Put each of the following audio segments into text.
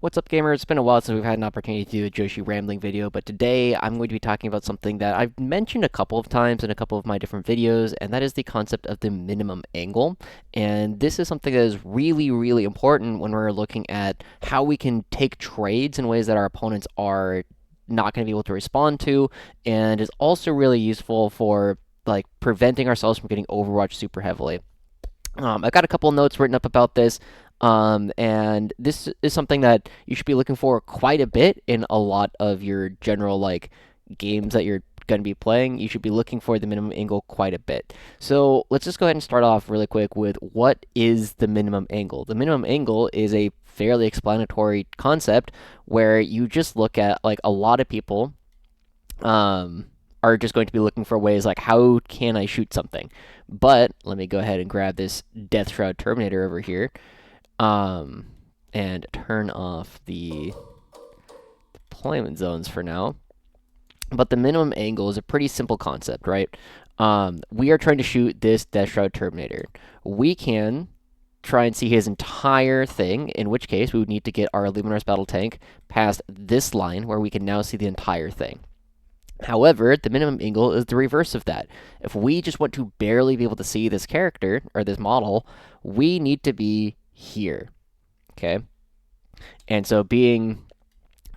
What's up, gamers? It's been a while since we've had an opportunity to do a Joushi rambling video, but today I'm going to be talking about something that I've mentioned a couple of times in a couple of my different videos, and that is the concept of the minimum angle. And this is something that is really, really important when we're looking at how we can take trades in ways that our opponents are not going to be able to respond to, and is also really useful for like preventing ourselves from getting overwatched super heavily. I've got a couple of notes written up about this, and this is something that you should be looking for quite a bit in a lot of your general like games that you're going to be playing. You should be looking for the minimum angle quite a bit. So let's just go ahead and start off really quick with what is the minimum angle. The minimum angle is a fairly explanatory concept where you just look at like a lot of people are just going to be looking for ways like how can I shoot something. But let me go ahead and grab this Death Shroud Terminator over here, um, and turn off the deployment zones for now. But the minimum angle is a pretty simple concept, right? We are trying to shoot this Death Shroud Terminator. We can try and see his entire thing, in which case we would need to get our Luminous Battle Tank past this line where we can now see the entire thing. However, the minimum angle is the reverse of that. If we just want to barely be able to see this character, or this model, we need to be here, okay? And so being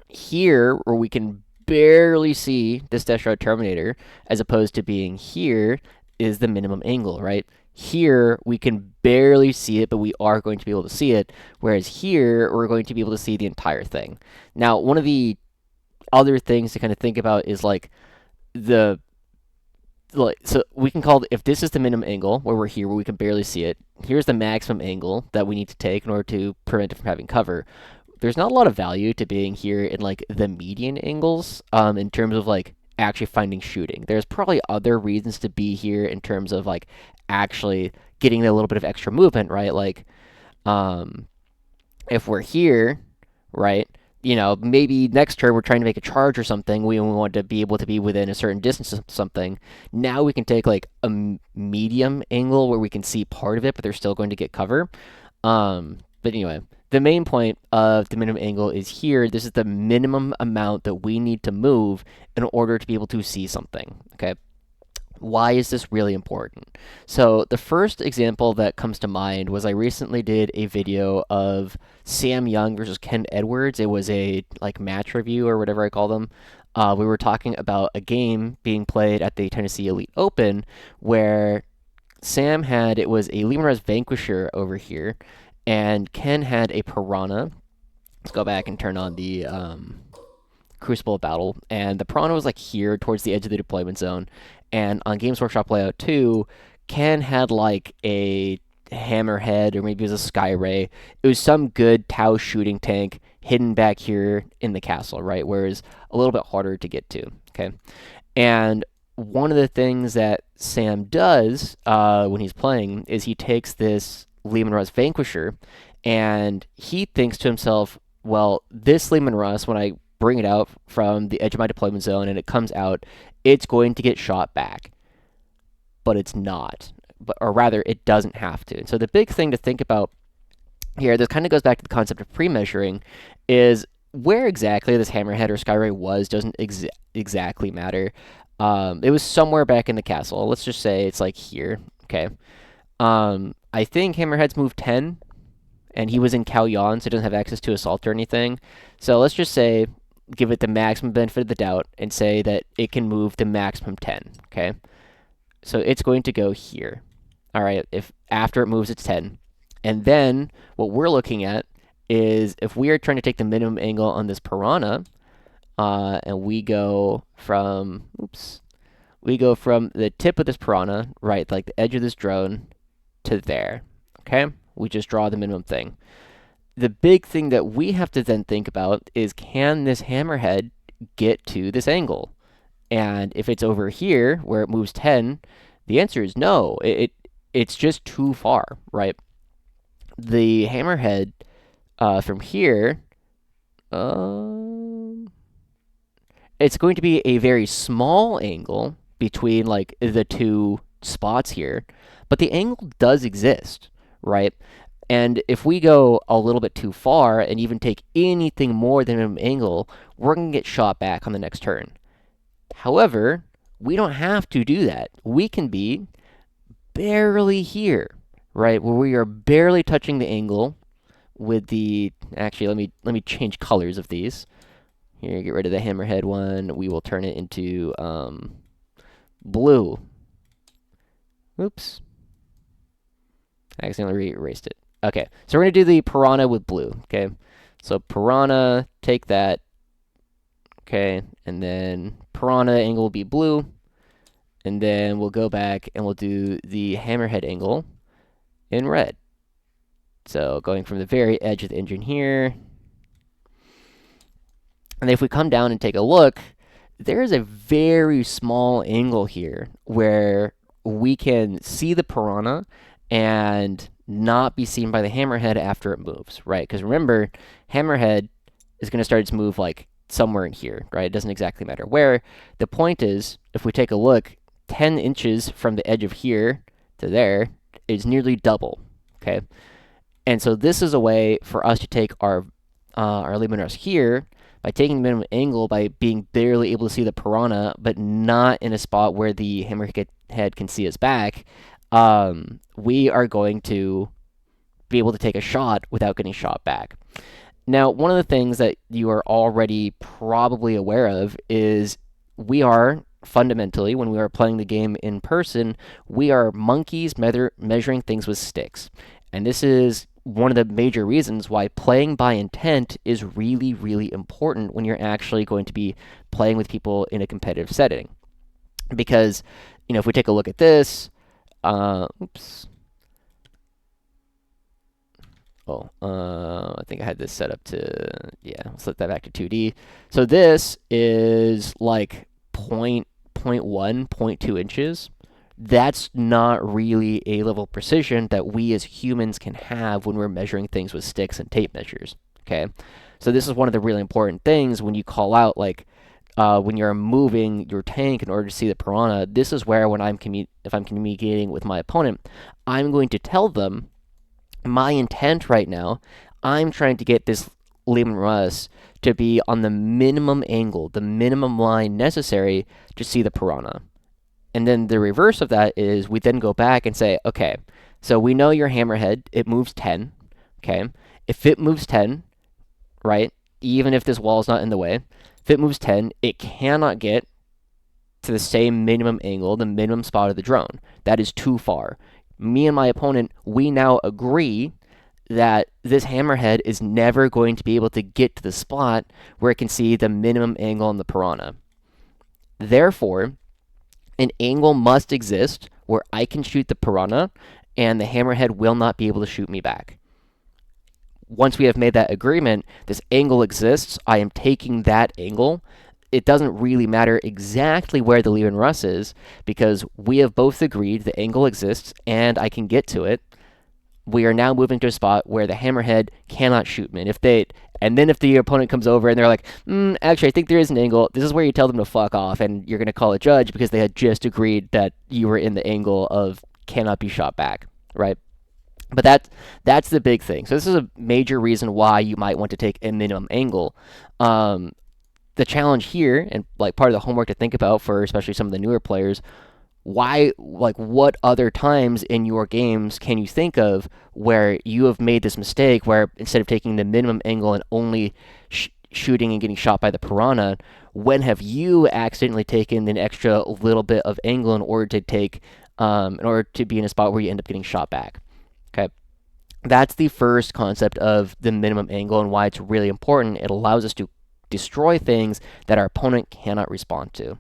here, where we can barely see this Death Shroud Terminator, as opposed to being here, is the minimum angle, right? Here, we can barely see it, but we are going to be able to see it, whereas here, we're going to be able to see the entire thing. Now, one of the other things to kind of think about is like the so we can call if this is the minimum angle where we're here where we can barely see it, here's the maximum angle that we need to take in order to prevent it from having cover. There's not a lot of value to being here in like the median angles in terms of like actually finding shooting. There's probably other reasons to be here in terms of like actually getting a little bit of extra movement, right? Like if we're here, right, maybe next turn we're trying to make a charge or something. We want to be able to be within a certain distance of something. Now we can take like a medium angle where we can see part of it, but they're still going to get cover. But anyway, the main point of the minimum angle is here. This is the minimum amount that we need to move in order to be able to see something, okay? Why is this really important? So the first example that comes to mind was I recently did a video of Sam Young versus Ken Edwards. It was a like match review or whatever I call them. We were talking about a game being played at the Tennessee Elite Open where Sam had it was a Limonraz Vanquisher over here, and Ken had a Piranha. Let's go back and turn on the Crucible Battle, and the Piranha was like here towards the edge of the deployment zone. And on Games Workshop Layout 2, Ken had like a Hammerhead, or maybe it was a Sky Ray. It was some good Tau shooting tank hidden back here in the castle, right? Whereas a little bit harder to get to, okay? And one of the things that Sam does when he's playing is he takes this Lehman Russ Vanquisher, and he thinks to himself, well, this Lehman Russ, when I bring it out from the edge of my deployment zone and it comes out, it's going to get shot back. But it's not. Or rather, it doesn't have to. And so the big thing to think about here, this kind of goes back to the concept of pre-measuring, is where exactly this Hammerhead or Skyray was doesn't exactly matter. It was somewhere back in the castle. Let's just say it's like here. Okay. I think Hammerhead's moved 10, and he was in Kalyan, so he doesn't have access to Assault or anything. So let's just say, give it the maximum benefit of the doubt, and say that it can move the maximum 10, okay? So it's going to go here. All right, if after it moves, it's 10. And then what we're looking at is if we are trying to take the minimum angle on this Piranha, and we go from, we go from the tip of this Piranha, right, like the edge of this drone, to there, okay? We just draw the minimum thing. The big thing that we have to then think about is, can this Hammerhead get to this angle? And if it's over here, where it moves 10, the answer is no. It's just too far, right? The Hammerhead from here, it's going to be a very small angle between like the two spots here, but the angle does exist, right? And if we go a little bit too far and even take anything more than minimum angle, we're going to get shot back on the next turn. However, we don't have to do that. We can be barely here, right? Where we are barely touching the angle with the, actually, let me change colors of these. Here, get rid of the hammerhead one. We will turn it into blue. Oops. I accidentally erased it. Okay, so we're going to do the piranha with blue, okay? So piranha, take that, okay, and then piranha angle will be blue, and then we'll go back and we'll do the hammerhead angle in red. So going from the very edge of the engine here, and if we come down and take a look, there's a very small angle here where we can see the piranha and not be seen by the hammerhead after it moves, right? Because remember, hammerhead is going to start its move like somewhere in here, right? It doesn't exactly matter where. The point is, if we take a look, 10 inches from the edge of here to there is nearly double, okay? And so this is a way for us to take our Lehman Russ here by taking the minimum angle by being barely able to see the piranha, but not in a spot where the hammerhead can see us back. We are going to be able to take a shot without getting shot back. Now, one of the things that you are already probably aware of is we are fundamentally, when we are playing the game in person, we are monkeys measuring things with sticks. And this is one of the major reasons why playing by intent is really, really important when you're actually going to be playing with people in a competitive setting. Because, if we take a look at this, oops. Oh, I think I had this set up to, yeah, let's set that back to 2D. So this is like 0.1, 0.2 inches. That's not really A-level precision that we as humans can have when we're measuring things with sticks and tape measures, okay? So this is one of the really important things when you call out, like, when you're moving your tank in order to see the piranha. This is where, when if I'm communicating with my opponent, I'm going to tell them my intent right now. I'm trying to get this Lehman Russ to be on the minimum angle, the minimum line necessary to see the piranha. And then the reverse of that is we then go back and say, okay, so we know your hammerhead, it moves 10, okay? If it moves 10, right, even if this wall is not in the way, if it moves 10, it cannot get to the same minimum angle, the minimum spot of the drone. That is too far. Me and my opponent, we now agree that this hammerhead is never going to be able to get to the spot where it can see the minimum angle on the piranha. Therefore, an angle must exist where I can shoot the piranha and the hammerhead will not be able to shoot me back. Once we have made that agreement, this angle exists, I am taking that angle. It doesn't really matter exactly where the Lehman Russ is, because we have both agreed the angle exists and I can get to it. We are now moving to a spot where the hammerhead cannot shoot me. And then if the opponent comes over and they're like, actually, I think there is an angle, this is where you tell them to fuck off, and you're going to call a judge because they had just agreed that you were in the angle of cannot be shot back, right? But that's the big thing. So this is a major reason why you might want to take a minimum angle. The challenge here, and like part of the homework to think about for especially some of the newer players, what other times in your games can you think of where you have made this mistake where instead of taking the minimum angle and only shooting and getting shot by the piranha, when have you accidentally taken an extra little bit of angle in order to be in a spot where you end up getting shot back? Okay. That's the first concept of the minimum angle and why it's really important. It allows us to destroy things that our opponent cannot respond to.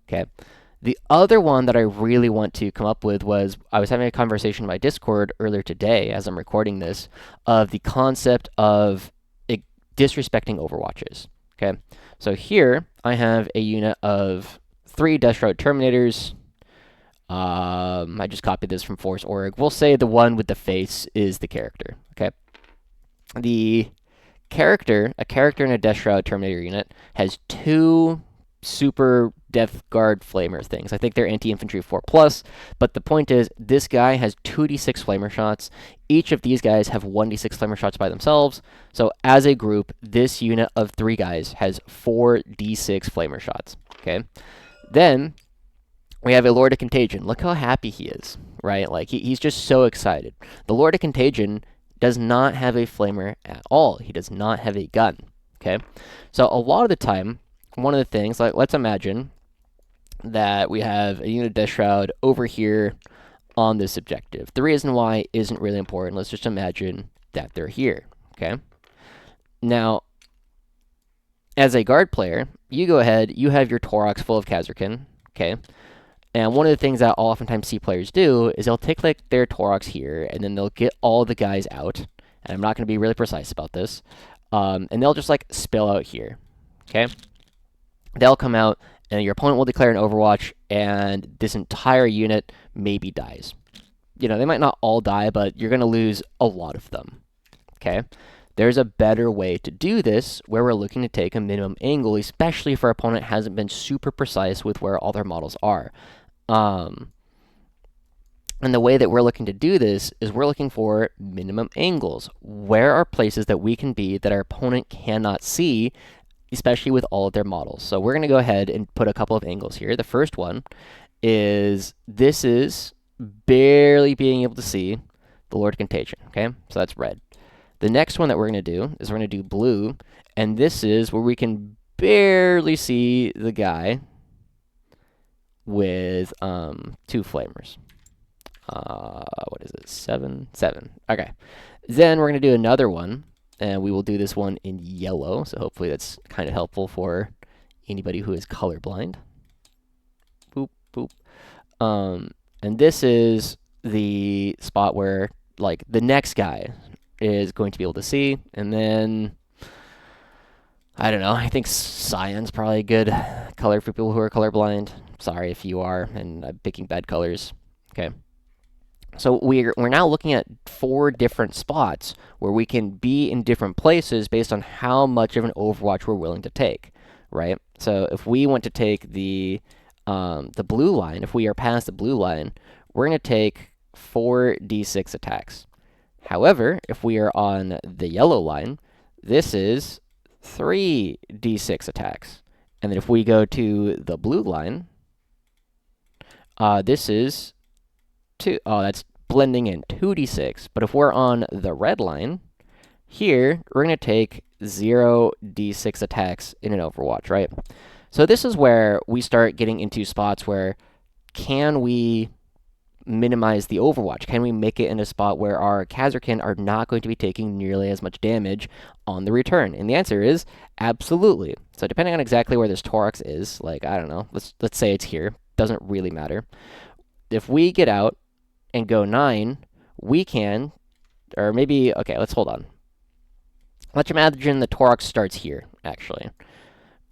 Okay. The other one that I really want to come up with was, I was having a conversation in my Discord earlier today as I'm recording this, of the concept of disrespecting overwatches. Okay, so here I have a unit of 3 Deathstroke Terminators. I just copied this from Force.org. We'll say the one with the face is the character. Okay, a character in a Deathstroke Terminator unit has 2 super Death Guard Flamer things. I think they're anti-infantry 4 plus, but the point is this guy has 2d6 Flamer shots. Each of these guys have 1d6 Flamer shots by themselves. So as a group, this unit of 3 guys has 4d6 Flamer shots. Okay. Then we have a Lord of Contagion. Look how happy he is, right? Like he's just so excited. The Lord of Contagion does not have a Flamer at all. He does not have a gun. Okay. So a lot of the time, one of the things, like let's imagine that we have a unit of Death Shroud over here on this objective. The reason why isn't really important. Let's just imagine that they're here, okay? Now, as a guard player, you go ahead, you have your Torox full of Kazarkin, okay? And one of the things that I'll oftentimes see players do is they'll take like their Torox here, and then they'll get all the guys out, and I'm not going to be really precise about this, and they'll just like spill out here, okay? They'll come out, and your opponent will declare an overwatch, and this entire unit maybe dies. You know, they might not all die, but you're going to lose a lot of them, okay? There's a better way to do this where we're looking to take a minimum angle, especially if our opponent hasn't been super precise with where all their models are. And the way that we're looking to do this is we're looking for minimum angles. Where are places that we can be that our opponent cannot see, especially with all of their models? So we're going to go ahead and put a couple of angles here. The first one is this is barely being able to see the Lord of Contagion, okay? So that's red. The next one that we're going to do is we're going to do blue, and this is where we can barely see the guy with 2 flamers. What is it? 7? 7. Okay. Then we're going to do another one, and we will do this one in yellow, so hopefully that's kind of helpful for anybody who is colorblind. Boop, boop. And this is the spot where, like, the next guy is going to be able to see, and then, I don't know, I think cyan's probably a good color for people who are colorblind. Sorry if you are, and I'm picking bad colors. Okay. So we're now looking at 4 different spots where we can be in different places based on how much of an overwatch we're willing to take, right? So if we want to take the blue line, if we are past the blue line, we're going to take 4d6 attacks. However, if we are on the yellow line, this is 3d6 attacks. And then if we go to the blue line, this is that's blending in 2d6. But if we're on the red line, here, we're going to take 0d6 attacks in an overwatch, right? So this is where we start getting into spots where can we minimize the overwatch? Can we make it in a spot where our Kazarkin are not going to be taking nearly as much damage on the return? And the answer is absolutely. So depending on exactly where this Torox is, like, I don't know, let's say it's here. Doesn't really matter. If we get out and go 9, we can, or maybe, okay, let's hold on. Let's imagine the Torox starts here, actually.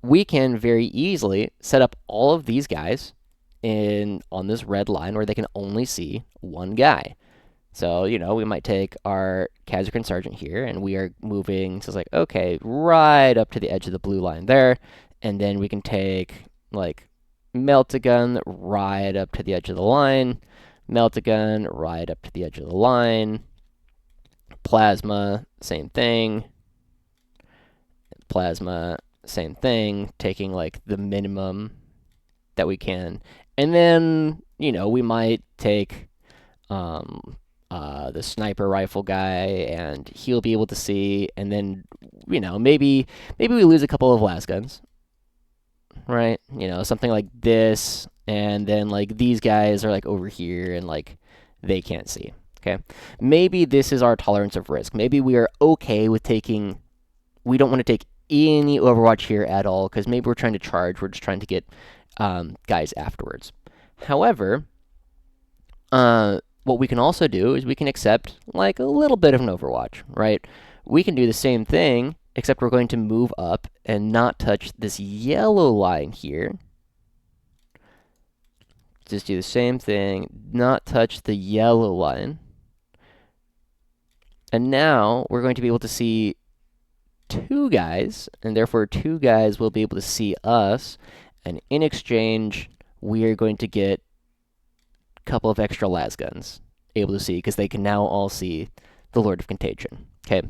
We can very easily set up all of these guys on this red line where they can only see one guy. So, you know, we might take our Kazarkin Sergeant here, and we are moving, so it's like, okay, right up to the edge of the blue line there, and then we can take, like, Melt-A-Gun right up to the edge of the line, Melt-A-Gun right up to the edge of the line, Plasma, same thing, Plasma, same thing, taking, like, the minimum that we can. And then, you know, we might take the sniper rifle guy, and he'll be able to see, and then, you know, maybe we lose a couple of las guns, right? You know, something like this, and then, like, these guys are, like, over here, and, like, they can't see, okay? Maybe this is our tolerance of risk. Maybe we are okay with taking, we don't want to take any overwatch here at all, because maybe we're trying to charge, we're just trying to get guys afterwards. However, what we can also do is we can accept, like, a little bit of an overwatch, right? We can do the same thing, except we're going to move up and not touch this yellow line here. Just do the same thing, not touch the yellow line. And now we're going to be able to see 2 guys, and therefore 2 guys will be able to see us. And in exchange, we are going to get a couple of extra las guns able to see, because they can now all see the Lord of Contagion. Okay.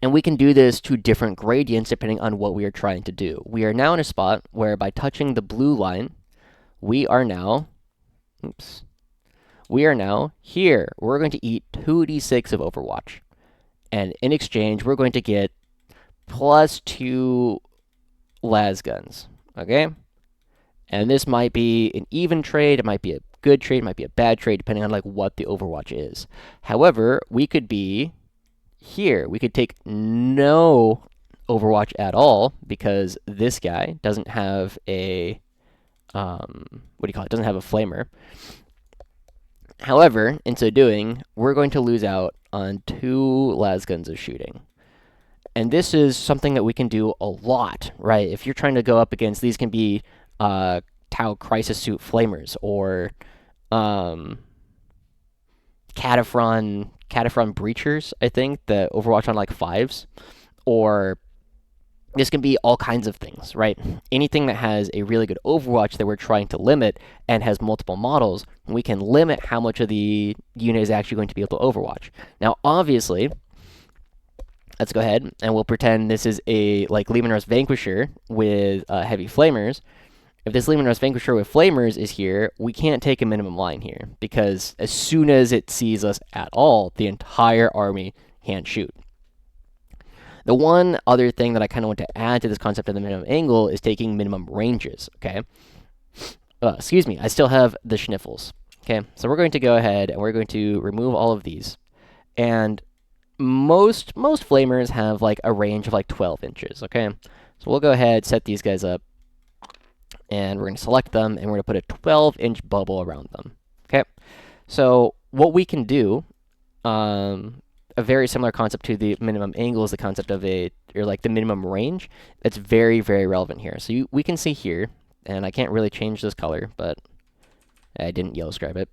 And we can do this to different gradients depending on what we are trying to do. We are now in a spot where by touching the blue line, we are now, we are now here. We're going to eat 2d6 of Overwatch. And in exchange, we're going to get +2 las guns. Okay? And this might be an even trade, it might be a good trade, it might be a bad trade, depending on like what the Overwatch is. However, we could be here. We could take no Overwatch at all, because this guy doesn't have a what do you call it? Doesn't have a flamer. However, in so doing, we're going to lose out on 2 las guns of shooting. And this is something that we can do a lot, right? If you're trying to go up against, these can be Tau Crisis Suit Flamers, or Cataphren Breachers, I think, the Overwatch on like 5s, or this can be all kinds of things, right? Anything that has a really good Overwatch that we're trying to limit and has multiple models, we can limit how much of the unit is actually going to be able to Overwatch. Now, obviously, let's go ahead and we'll pretend this is a like Lehman Russ Vanquisher with heavy flamers. If this Lehman Russ Vanquisher with flamers is here, we can't take a minimum line here, because as soon as it sees us at all, the entire army can't shoot. The one other thing that I kind of want to add to this concept of the minimum angle is taking minimum ranges, okay? Excuse me, I still have the schniffles. Okay, so we're going to go ahead and we're going to remove all of these. And most flamers have like a range of like 12 inches, okay? So we'll go ahead, set these guys up, and we're going to select them, and we're going to put a 12-inch bubble around them, okay? So what we can do, a very similar concept to the minimum angle is the concept of or like the minimum range. That's very, very relevant here. So we can see here, and I can't really change this color, but I didn't yellow scribe it.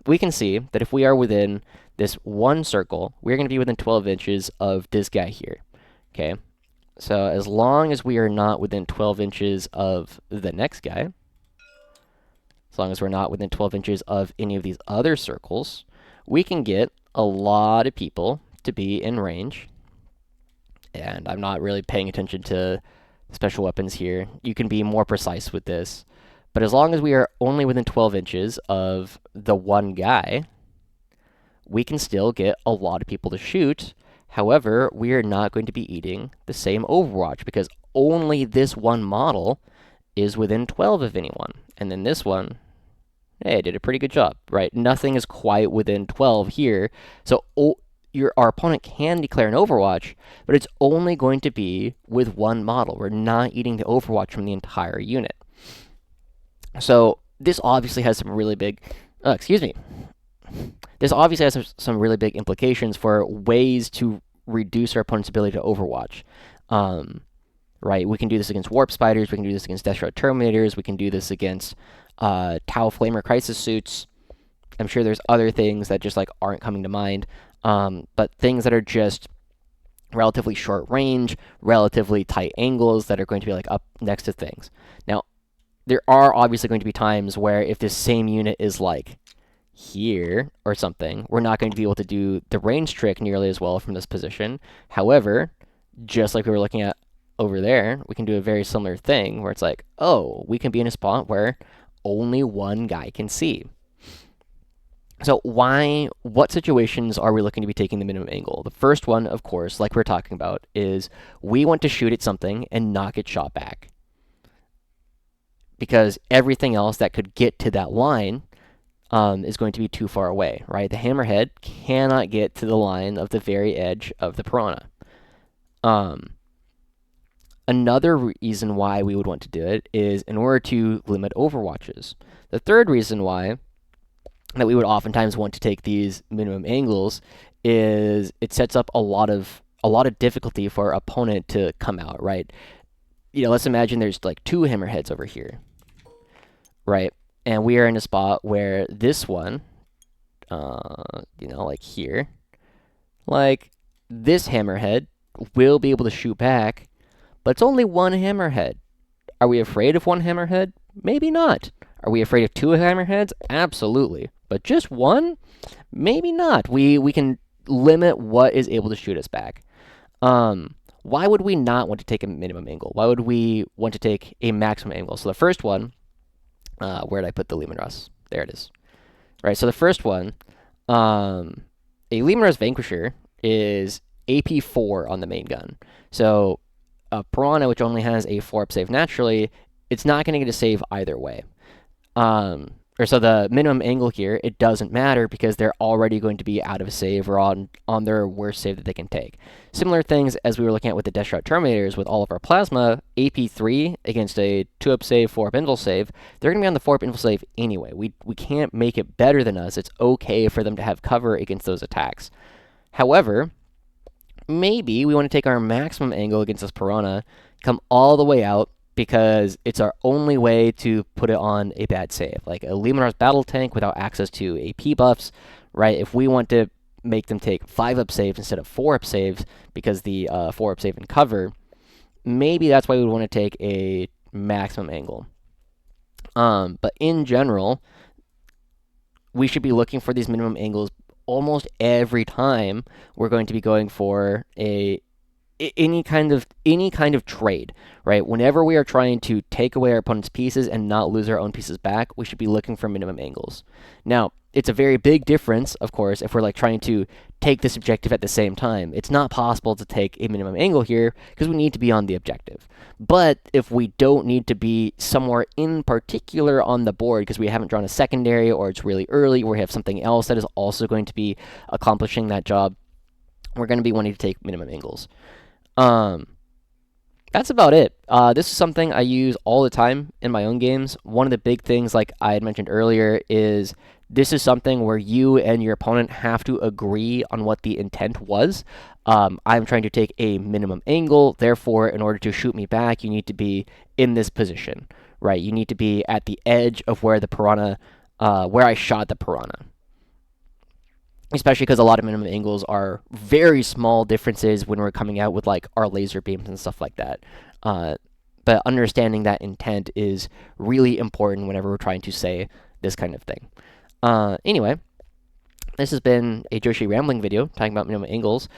We can see that if we are within this one circle, we're going to be within 12 inches of this guy here, okay? So as long as we are not within 12 inches of the next guy, as long as we're not within 12 inches of any of these other circles, we can get a lot of people to be in range. And I'm not really paying attention to special weapons here. You can be more precise with this. But as long as we are only within 12 inches of the one guy, we can still get a lot of people to shoot. However, we are not going to be eating the same Overwatch, because only this one model is within 12 of anyone. And then this one, hey, I did a pretty good job, right? Nothing is quite within 12 here. So our opponent can declare an Overwatch, but it's only going to be with one model. We're not eating the Overwatch from the entire unit. So this obviously has some really big, This obviously has some really big implications for ways to reduce our opponent's ability to Overwatch. Right, we can do this against Warp Spiders, we can do this against Deathstroke Terminators, we can do this against Tau Flamer Crisis Suits. I'm sure there's other things that just like aren't coming to mind, but things that are just relatively short range, relatively tight angles that are going to be like up next to things. Now, there are obviously going to be times where if this same unit is like here or something, we're not going to be able to do the range trick nearly as well from this position. However, just like we were looking at over there, we can do a very similar thing where it's like, oh, we can be in a spot where only one guy can see. So what situations are we looking to be taking the minimum angle? The first one, of course, like we're talking about, is we want to shoot at something and not get shot back. Because everything else that could get to that line is going to be too far away, right? The hammerhead cannot get to the line of the very edge of the piranha. Another reason why we would want to do it is in order to limit overwatches. The third reason why that we would oftentimes want to take these minimum angles is it sets up a lot of difficulty for our opponent to come out, right? You know, let's imagine there's like two hammerheads over here, right? And we are in a spot where this one, you know, like here, like this hammerhead will be able to shoot back, but it's only one hammerhead, Are we afraid of one hammerhead? Maybe not. Are we afraid of two hammerheads? Absolutely. But just one? Maybe not. We can limit what is able to shoot us back. Why would we not want to take a minimum angle? Why would we want to take a maximum angle? So the first one, where did I put the Lehman Russ? There it is. Right. So the first one, a Lehman Russ Vanquisher is AP4 on the main gun. So a Piranha, which only has a 4-up save naturally, it's not going to get a save either way. Or so the minimum angle here, it doesn't matter because they're already going to be out of a save or on their worst save that they can take. Similar things as we were looking at with the Deathshot Terminators with all of our Plasma, AP3 against a 2-up save, 4-up invul save, they're going to be on the 4-up invul save anyway. We can't make it better than us. It's okay for them to have cover against those attacks. However, maybe we want to take our maximum angle against this Piranha, come all the way out, because it's our only way to put it on a bad save. Like a Lehman Russ battle tank without access to AP buffs, right? If we want to make them take 5-up saves instead of 4-up saves because the 4-up save and cover, maybe that's why we would want to take a maximum angle. But in general, we should be looking for these minimum angles almost every time we're going to be going for any kind of trade, right? Whenever we are trying to take away our opponent's pieces and not lose our own pieces back, we should be looking for minimum angles. Now, it's a very big difference, of course, if we're like trying to take this objective at the same time. It's not possible to take a minimum angle here because we need to be on the objective. But if we don't need to be somewhere in particular on the board because we haven't drawn a secondary or it's really early or we have something else that is also going to be accomplishing that job, we're going to be wanting to take minimum angles. That's about it. This is something I use all the time in my own games. One of the big things, like I had mentioned earlier, is this is something where you and your opponent have to agree on what the intent was. I'm trying to take a minimum angle, therefore, in order to shoot me back, you need to be in this position, right? You need to be at the edge of where the Piranha, where I shot the Piranha. Especially because a lot of minimum angles are very small differences when we're coming out with like our laser beams and stuff like that. But understanding that intent is really important whenever we're trying to say this kind of thing. Anyway, this has been a Joushi rambling video talking about minimum angles.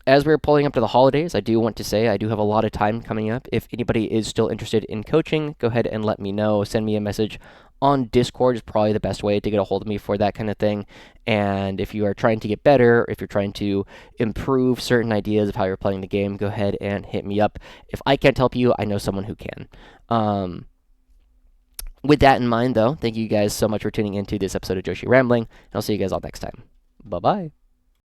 As we're pulling up to the holidays, I do want to say I do have a lot of time coming up. If anybody is still interested in coaching, go ahead and let me know. Send me a message on Discord is probably the best way to get a hold of me for that kind of thing. And if you are trying to get better, if you're trying to improve certain ideas of how you're playing the game, go ahead and hit me up. If I can't help you, I know someone who can. With that in mind, though, thank you guys so much for tuning into this episode of Joushi Rambling, and I'll see you guys all next time. Bye-bye.